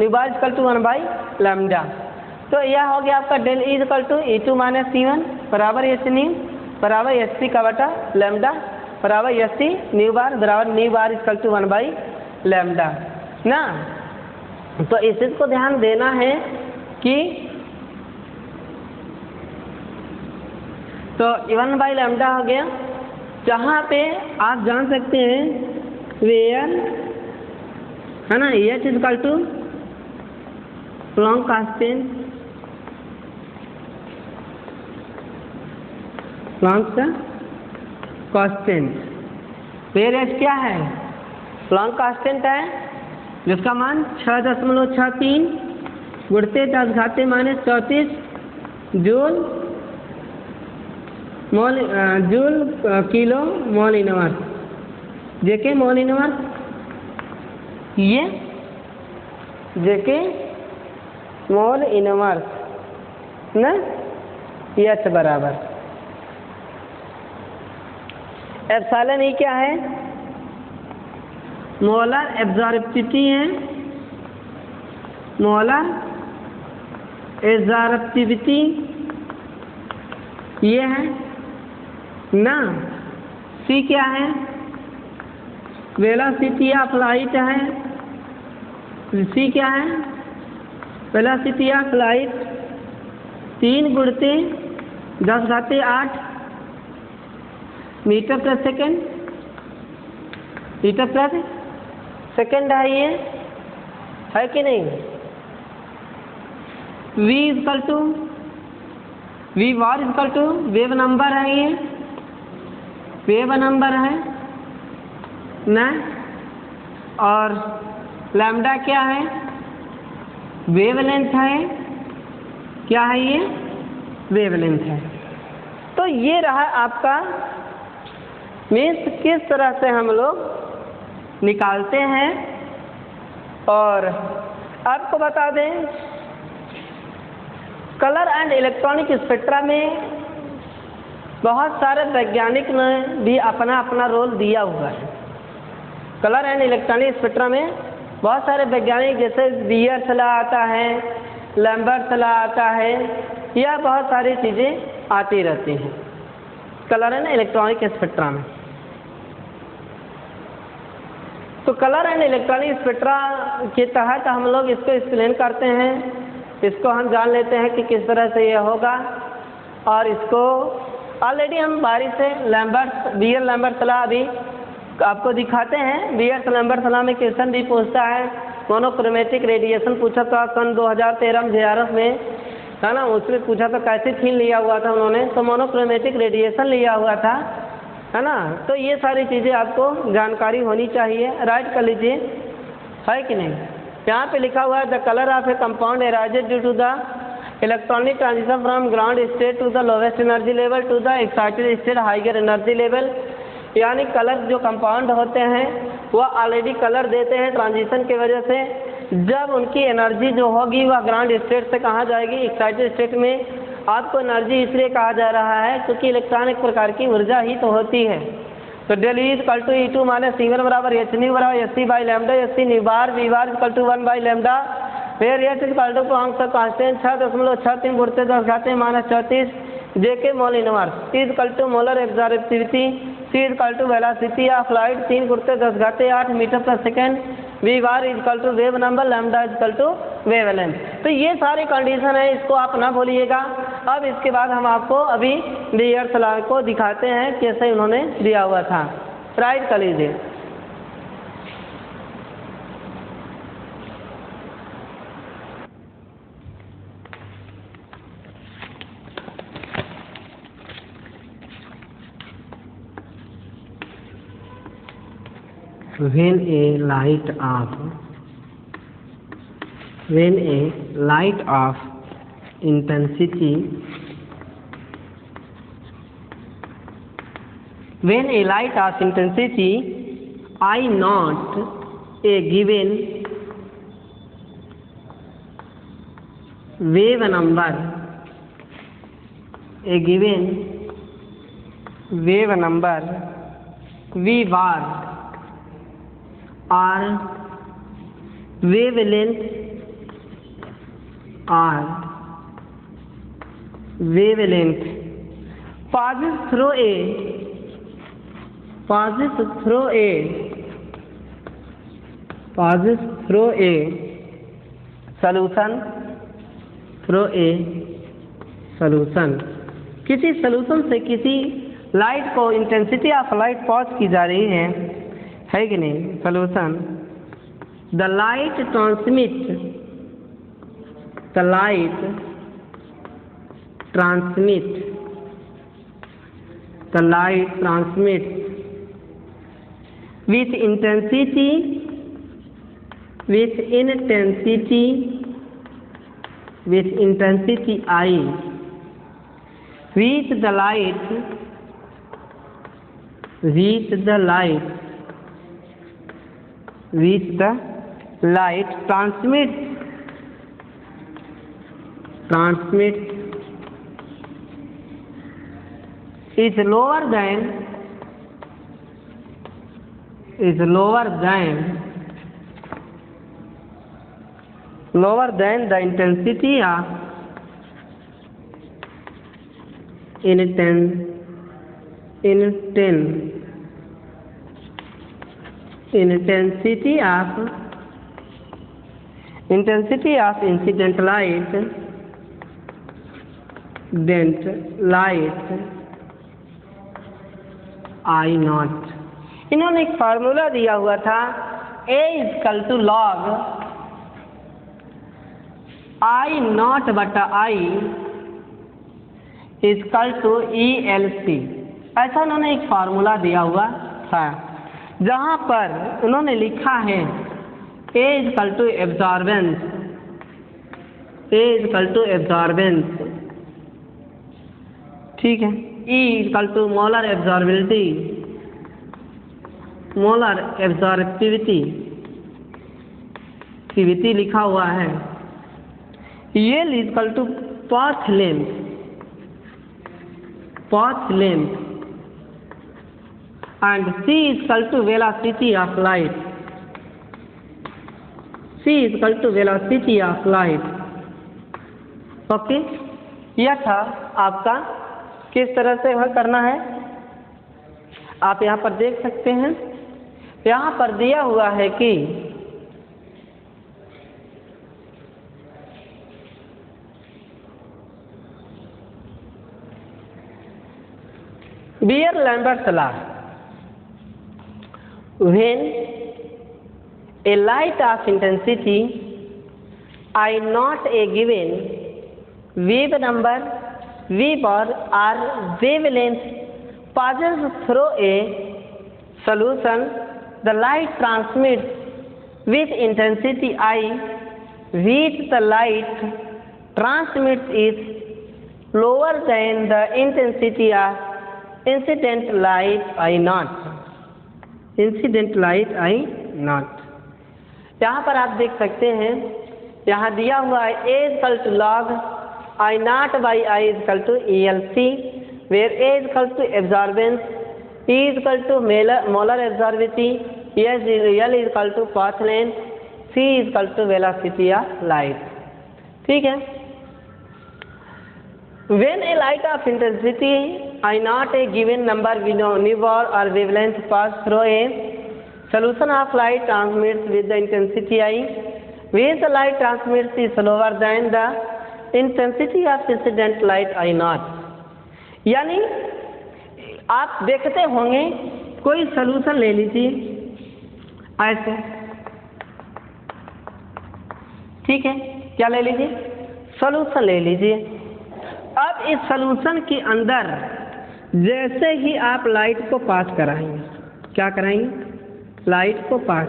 equal to 1 by lambda. तो यह हो गया आपका del E equal to E2 minus E1 बराबर एच न्यू बराबर एच सी का बटा लैम्डा बराबर H C nu bar equal to 1 by lambda ना। तो इस चीज़ को ध्यान देना है कि तो 1 बाई लैम्डा हो गया, जहाँ पे आप जान सकते हैं वेयर, है ना, एच इक्वल टू प्लॉन्क कांस्टेंट, प्लॉन्क का कांस्टेंट, वेयर एच क्या है, प्लॉन्क कांस्टेंट है जिसका मान 6.63 गुणते 10⁻⁻34 joule mole joule kilo mole inverse, JK mole inverse, ये जेके मोल इनवर्स ना, एच बराबर एप्सिलॉन ई क्या है, मोलर एब्जॉर्प्टिविटी है, मोलर एब्जॉर्प्टिविटी ये है ना। सी क्या है, वेलोसिटी ऑफ लाइट है, सी क्या है, वेलोसिटी ऑफ लाइट 3 गुणते 10⁸ मीटर प्रति सेकेंड, मीटर प्रति सेकेंड है, ये है कि नहीं। V equal to V bar equal to wave number है, ये वेव नंबर है ना, और लैम्डा क्या है, वेवलेंथ है, क्या है ये, वेवलेंथ है। तो ये रहा आपका मीन्स किस तरह से हम लोग निकालते हैं। और आपको बता दें कलर एंड इलेक्ट्रॉनिक स्पेक्ट्रा में बहुत सारे वैज्ञानिक ने भी अपना अपना रोल दिया हुआ है। कलर एंड इलेक्ट्रॉनिक स्पेक्ट्रा में बहुत सारे वैज्ञानिक जैसे बियर सला आता है, लैम्बर्ट सला आता है, या बहुत सारी चीज़ें आती रहती हैं कलर एंड इलेक्ट्रॉनिक स्पेक्ट्रा में। तो कलर एंड इलेक्ट्रॉनिक स्पेक्ट्रा के तहत हम लोग इसको एक्सप्लेन करते हैं, इसको हम जान लेते हैं कि किस तरह से ये होगा। और इसको ऑलरेडी हम बारी से लैम्बर्ट बीयर लैम्बर्ट लॉ अभी आपको दिखाते हैं। बीयर लैम्बर्ट लॉ में क्वेश्चन भी पूछता है, मोनोक्रोमेटिक रेडिएशन पूछा था सन 2013 में JRF में, है ना, उसमें पूछा था कैसे थीम लिया हुआ था उन्होंने, तो मोनोक्रोमेटिक रेडिएशन लिया हुआ था, है ना। तो ये सारी चीज़ें आपको जानकारी होनी चाहिए। राइट कर लीजिए, है कि नहीं। यहाँ पे लिखा हुआ है the colour of a compound arises due to the electronic transition from ground state to the lowest energy level to the excited state higher energy level. यानी कलर जो कंपाउंड होते हैं वह ऑलरेडी कलर देते हैं ट्रांजिशन की वजह से। जब उनकी एनर्जी जो होगी वह ग्राउंड स्टेट से कहाँ जाएगी, एक्साइटेड स्टेट में। आपको एनर्जी इसलिए कहा जा रहा है क्योंकि इलेक्ट्रॉन एक प्रकार की ऊर्जा ही तो होती है। तो del E equal to E2 minus C1 बराबर H न्यू बराबर SC by lambda, SC nu bar V bar equal to 1 by lambda. फिर H इक्वल टू कांस्टेंट 6.63 गुणित 10 घाते minus 34 JK mole inverse. T equal to molar absorptivity, C equal to velocity of light 3 गुणित 10 घाते 8 metre पर second, V bar equal to wave number, lambda equal to wavelength. तो ये सारी condition है, इसको आप ना भूलिएगा। अब इसके बाद हम आपको अभी बीयर लॉ को दिखाते हैं कैसे उन्होंने दिया हुआ था। राइट कर लीजिए। When a light of intensity I naught a given wave number V bar or wavelength passes through a solution। किसी सॉल्यूशन से किसी लाइट को इंटेंसिटी ऑफ लाइट पास की जा रही है कि नहीं। Solution the light transmit with intensity I with the light transmits is lower than the intensity of incident light I naught। इन्होंने एक फार्मूला दिया हुआ था A equal to log I not बटा I इक्वल टू ELC। ऐसा उन्होंने एक formula दिया हुआ था जहाँ पर उन्होंने लिखा है A इक्वल टू एब्जॉर्बेंस, ठीक है। E equal to molar absorbivity लिखा हुआ है। ये equal to path length and C equal to velocity of light. Okay, यह था आपका किस तरह से वह करना है। आप यहाँ पर देख सकते हैं, यहाँ पर दिया हुआ है कि Beer-Lambert's law. When a light of intensity I naught a given wave number v bar or wavelength passes through a solution, the light transmits with intensity I, which the light transmits is lower than the intensity of incident light I naught. Incident light I naught. यहाँ पर आप देख सकते हैं, यहाँ दिया हुआ है A equal to log I naught by I equal to ELC, where A equal to absorbance, E equal to molar absorptivity, L equal to path length, C equal to velocity of light. ठीक है। When a light of intensity I naught a given number newborn or wavelength pass through a solution of light transmits with the intensity I, which the light transmits is lower than the intensity of incident light I naught। यानी आप देखते होंगे, कोई solution ले लीजिए ऐसे, ठीक है, क्या ले लीजिए, सॉल्यूशन ले लीजिए। अब इस सॉल्यूशन के अंदर जैसे ही आप लाइट को पास कराएंगे, क्या कराएंगे, लाइट को पास,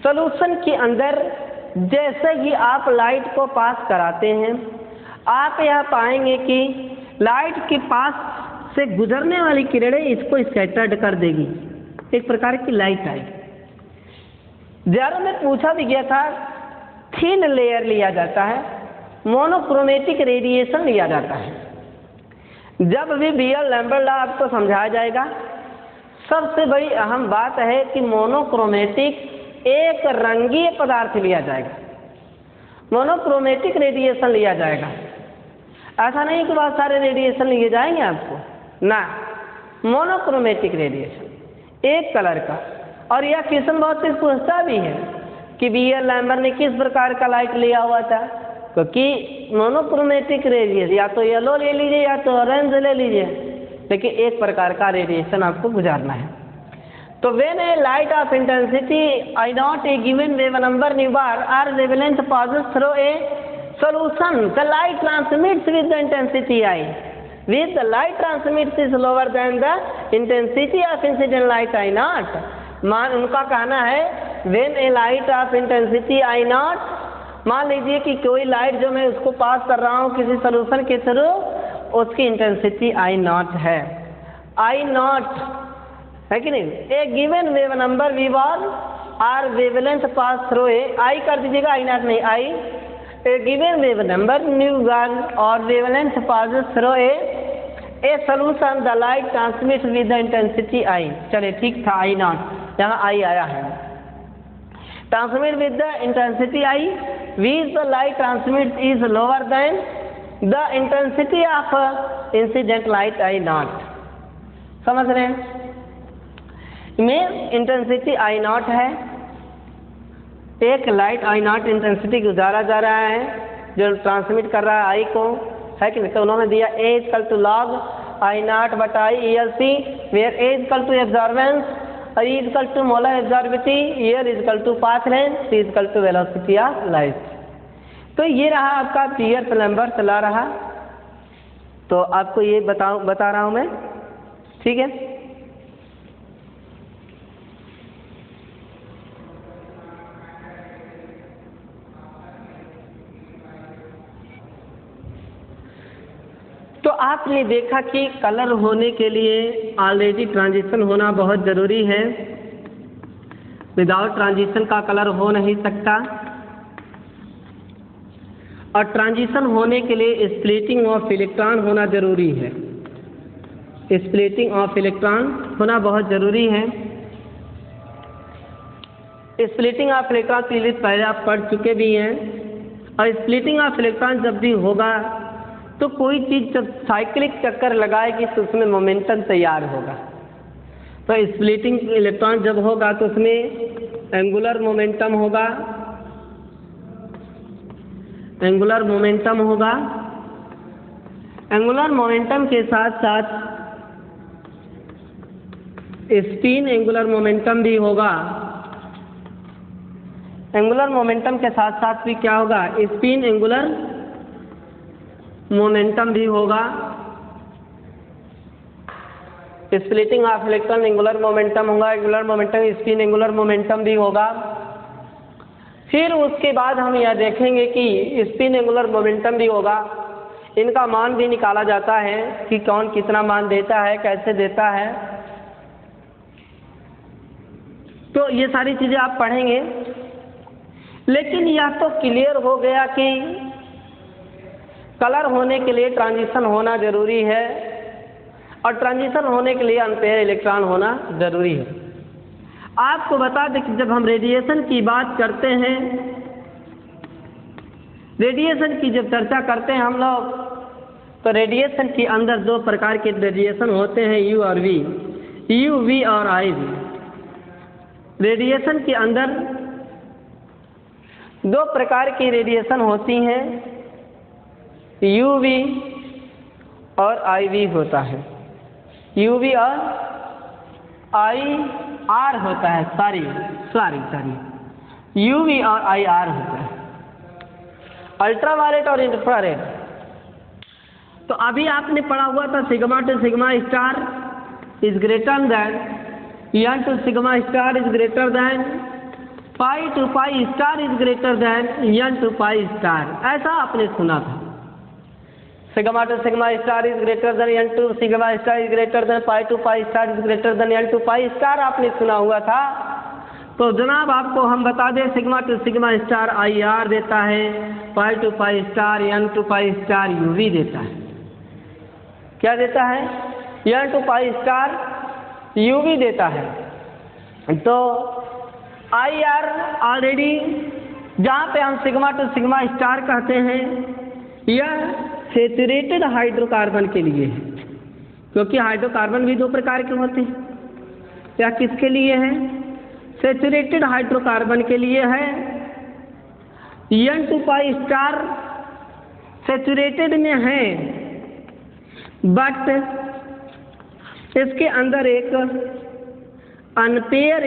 सॉल्यूशन के अंदर जैसे ही आप लाइट को पास कराते हैं, आप यह पाएंगे कि लाइट के पास से गुजरने वाली किरणें इसको स्कैटर्ड कर देगी, एक प्रकार की लाइट आई। ज़रा में पूछा भी गया था, थिन लेयर लिया जाता है, मोनोक्रोमेटिक रेडिएशन लिया जाता है। जब भी बीयर-लैम्बर्ट लॉ आपको समझाया जाएगा, सबसे बड़ी अहम बात है कि मोनोक्रोमेटिक एक रंगीय पदार्थ लिया जाएगा, मोनोक्रोमेटिक रेडिएशन लिया जाएगा। ऐसा नहीं कि बहुत सारे रेडिएशन लिए जाएंगे आपको, ना, मोनोक्रोमेटिक रेडिएशन एक कलर का। और यह क्वेश्चन बहुत से पूछता भी है कि बीयर-लैम्बर्ट ने किस प्रकार का लाइट लिया हुआ था, क्योंकि मोनोक्रोमेटिक रेडिएशन या तो येलो ले लीजिए या तो ऑरेंज ले लीजिए, लेकिन एक प्रकार का रेडिएशन आपको गुजारना है। तो when a light of intensity I not a given wave number nu bar or wavelength passes through a solution, the light transmits with the intensity I, with the light transmits is lower than the intensity of incident light I naught। मान उनका कहना है when a light of intensity I naught, मान लीजिए कि कोई light जो मैं उसको पास कर रहा हूँ किसी सोल्यूशन के थ्रू, उसकी इंटेंसिटी आई नॉट है, आई नॉट है कि नहीं, a given wave number V one or wavelength pass through a, I कर दीजिएगा, आई नॉट नहीं, I a given wave number nu one or wavelength pass through a solution, the light transmit with the intensity I. चलिए ठीक था, I naught, यहाँ I आया है, transmit with the intensity I, which the light transmits is lower than the intensity of incident light I naught। समझ रहे हैं, में इंटेंसिटी आई नॉट है, एक लाइट आई नॉट इंटेंसिटी गुजारा जा रहा है जो ट्रांसमिट कर रहा है आई को, है कि नहीं। तो उन्होंने दिया A equal to log I naught बटा ELC, where A equal to absorbance, E equal to molar absorptivity, L equal to path length, C equal to velocity of light. तो ये रहा आपका बीयर-लैम्बर्ट चला रहा, तो आपको ये बता रहा हूँ मैं, ठीक है। तो आपने देखा कि कलर होने के लिए ऑलरेडी ट्रांजिशन होना बहुत ज़रूरी है, विदाउट ट्रांजिशन का कलर हो नहीं सकता। और ट्रांजिशन होने के लिए स्प्लिटिंग ऑफ इलेक्ट्रॉन होना ज़रूरी है, स्प्लिटिंग ऑफ इलेक्ट्रॉन होना बहुत ज़रूरी है। स्प्लिटिंग ऑफ इलेक्ट्रॉन पहले आप पढ़ चुके भी हैं। और स्प्लिटिंग ऑफ इलेक्ट्रॉन जब भी होगा तो कोई चीज़ जब साइक्लिक चक्कर लगाएगी तो उसमें मोमेंटम तैयार होगा। तो स्प्लिटिंग इलेक्ट्रॉन जब होगा तो उसमें एंगुलर मोमेंटम होगा, एंगुलर मोमेंटम के साथ साथ स्पिन एंगुलर मोमेंटम भी होगा। एंगुलर मोमेंटम के साथ साथ भी क्या होगा, स्पिन एंगुलर मोमेंटम भी होगा। Splitting of electron angular momentum होगा, angular momentum spin angular momentum भी होगा। फिर उसके बाद हम यह देखेंगे कि स्पिन एंगुलर मोमेंटम भी होगा, इनका मान भी निकाला जाता है कि कौन कितना मान देता है, कैसे देता है। तो ये सारी चीज़ें आप पढ़ेंगे। लेकिन यह तो क्लियर हो गया कि कलर होने के लिए ट्रांजिशन होना जरूरी है और ट्रांजिशन होने के लिए अनपेयर इलेक्ट्रॉन होना जरूरी है। आपको बता दें कि जब हम रेडिएशन की बात करते हैं, रेडिएशन की जब चर्चा करते हैं हम लोग, तो रेडिएशन के अंदर दो प्रकार के रेडिएशन होते हैं, यू और वी, यू वी और आई वी। रेडिएशन के अंदर दो प्रकार की रेडिएशन होती हैं, यूवी और आईवी होता है। यूवी और आईआर होता है, सॉरी यूवी और आईआर होता है, अल्ट्रावायलेट और इंफ्रारेड। तो अभी आपने पढ़ा हुआ था sigma to sigma star is greater than, n to sigma star is greater than, pi to pi star is greater than n to pi star, ऐसा आपने सुना था। Sigma to sigma star is greater than n to sigma star is greater than, pi to pi star is greater than n to pi star आपने सुना हुआ था। तो जनाब आपको हम बता दें, sigma to sigma star I R देता है, pi to pi star n to pi star UV देता है। क्या देता है? N to pi star UV देता है। तो आई आर ऑलरेडी जहाँ पे हम सिग्मा टू सिग्मा स्टार कहते हैं, यह सैचुरेटेड हाइड्रोकार्बन के लिए है, क्योंकि हाइड्रोकार्बन भी दो प्रकार के होते हैं। या किसके लिए है? सैचुरेटेड हाइड्रोकार्बन के लिए है। N to pi star saturated में है, बट इसके अंदर एक अनपेयर,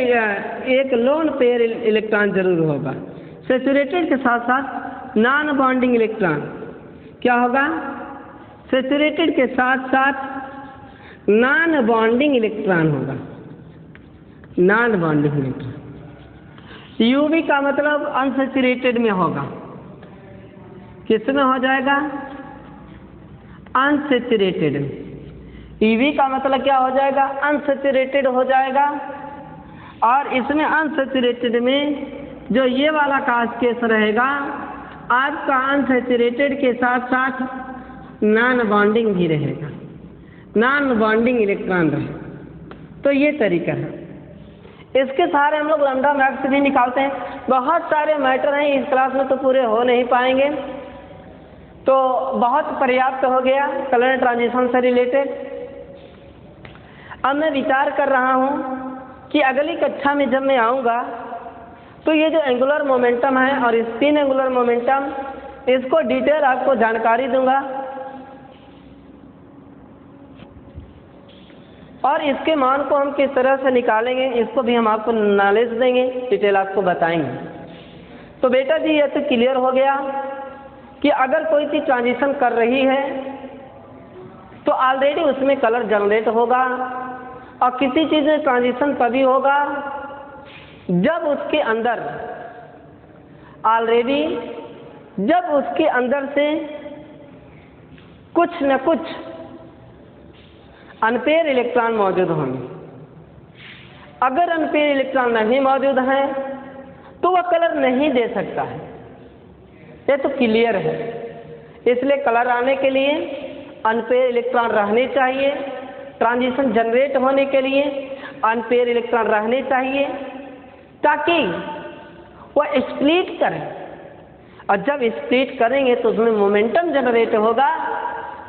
एक लोन पेयर इलेक्ट्रॉन जरूर होगा। सैचुरेटेड के साथ साथ नॉन बॉन्डिंग इलेक्ट्रॉन क्या होगा? सैचुरेटेड के साथ साथ नॉन बॉन्डिंग इलेक्ट्रॉन होगा, नॉन बॉन्डिंग इलेक्ट्रॉन। यूवी का मतलब अनसैचुरेटेड में होगा। किस में हो जाएगा? अनसैचुरेटेड। ईवी का मतलब क्या हो जाएगा? अनसैचुरेटेड हो जाएगा। और इसमें अनसैचुरेटेड में जो ये वाला कास्ट केस रहेगा, आपका अनसैचुरेटेड के साथ साथ नॉन बॉन्डिंग भी रहेगा, नॉन बॉन्डिंग इलेक्ट्रॉन रहेगा। तो ये तरीका है। इसके सारे हम लोग लैम्डा मैक्स भी निकालते हैं। बहुत सारे मैटर हैं, इस क्लास में तो पूरे हो नहीं पाएंगे, तो बहुत पर्याप्त हो गया कलर ट्रांजिशन से रिलेटेड। अब मैं विचार कर रहा हूँ कि अगली कक्षा में जब मैं आऊँगा तो ये जो एंगुलर मोमेंटम है और स्पिन एंगुलर मोमेंटम, इसको डिटेल आपको जानकारी दूंगा और इसके मान को हम किस तरह से निकालेंगे इसको भी हम आपको नॉलेज देंगे, डिटेल आपको बताएंगे। तो बेटा जी ये तो क्लियर हो गया कि अगर कोई चीज़ ट्रांजिशन कर रही है तो ऑलरेडी उसमें कलर जनरेट होगा, और किसी चीज़ में ट्रांजिशन तभी होगा जब उसके अंदर ऑलरेडी, जब उसके अंदर से कुछ न कुछ अनपेयर इलेक्ट्रॉन मौजूद होंगे। अगर अनपेयर इलेक्ट्रॉन नहीं मौजूद हैं तो वह कलर नहीं दे सकता है, ये तो क्लियर है। इसलिए कलर आने के लिए अनपेयर इलेक्ट्रॉन रहने चाहिए, ट्रांजिशन जनरेट होने के लिए अनपेयर इलेक्ट्रॉन रहने चाहिए ताकि वह स्प्लिट करें, और जब स्प्लिट करेंगे तो उसमें मोमेंटम जनरेट होगा।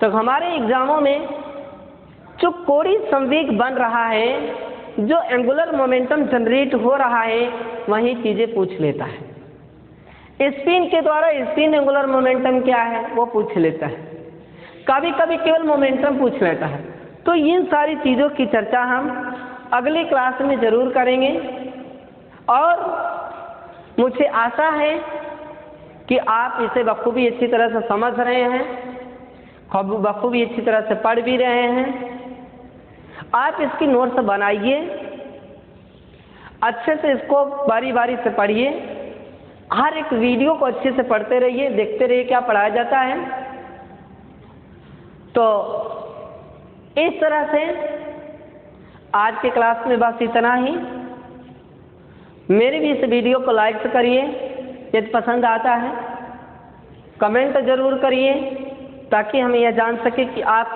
तो हमारे एग्जामों में जो कोरी संवेग बन रहा है, जो एंगुलर मोमेंटम जनरेट हो रहा है, वही चीज़ें पूछ लेता है। स्पिन के द्वारा स्पिन एंगुलर मोमेंटम क्या है वो पूछ लेता है, कभी कभी केवल मोमेंटम पूछ लेता है। तो इन सारी चीज़ों की चर्चा हम अगली क्लास में ज़रूर करेंगे। और मुझे आशा है कि आप इसे बखूबी अच्छी तरह से समझ रहे हैं, बखूबी अच्छी तरह से पढ़ भी रहे हैं। आप इसकी नोट्स बनाइए, अच्छे से इसको बारी बारी से पढ़िए, हर एक वीडियो को अच्छे से पढ़ते रहिए, देखते रहिए क्या पढ़ाया जाता है। तो इस तरह से आज के क्लास में बस इतना ही। मेरे भी इस वीडियो को लाइक करिए, यदि पसंद आता है कमेंट ज़रूर करिए, ताकि हम यह जान सके कि आप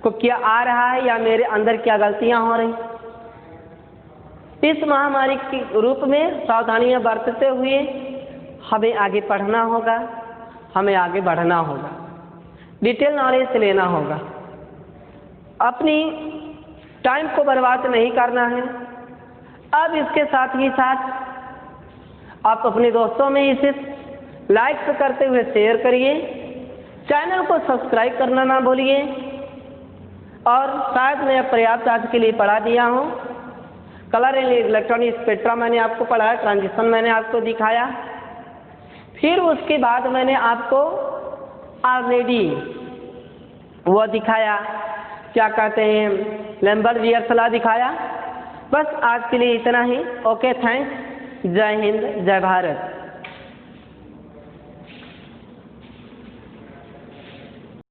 को क्या आ रहा है या मेरे अंदर क्या गलतियां हो रही। इस महामारी के रूप में सावधानियां बरतते हुए हमें आगे पढ़ना होगा, हमें आगे बढ़ना होगा, डिटेल नॉलेज लेना होगा, अपनी टाइम को बर्बाद नहीं करना है। अब इसके साथ ही साथ आप अपने दोस्तों में इसे लाइक करते हुए शेयर करिए, चैनल को सब्सक्राइब करना ना भूलिए। और शायद मैं पर्याप्त आज के लिए पढ़ा दिया हूँ। कलर एंड इलेक्ट्रॉनिक स्पेक्ट्रम मैंने आपको पढ़ाया, ट्रांजिशन मैंने आपको दिखाया, फिर उसके बाद मैंने आपको ऑलरेडी वो दिखाया, क्या कहते हैं, लैम्बर्ट सलाह दिखाया। बस आज के लिए इतना ही। Okay, thanks. जय हिंद, जय भारत।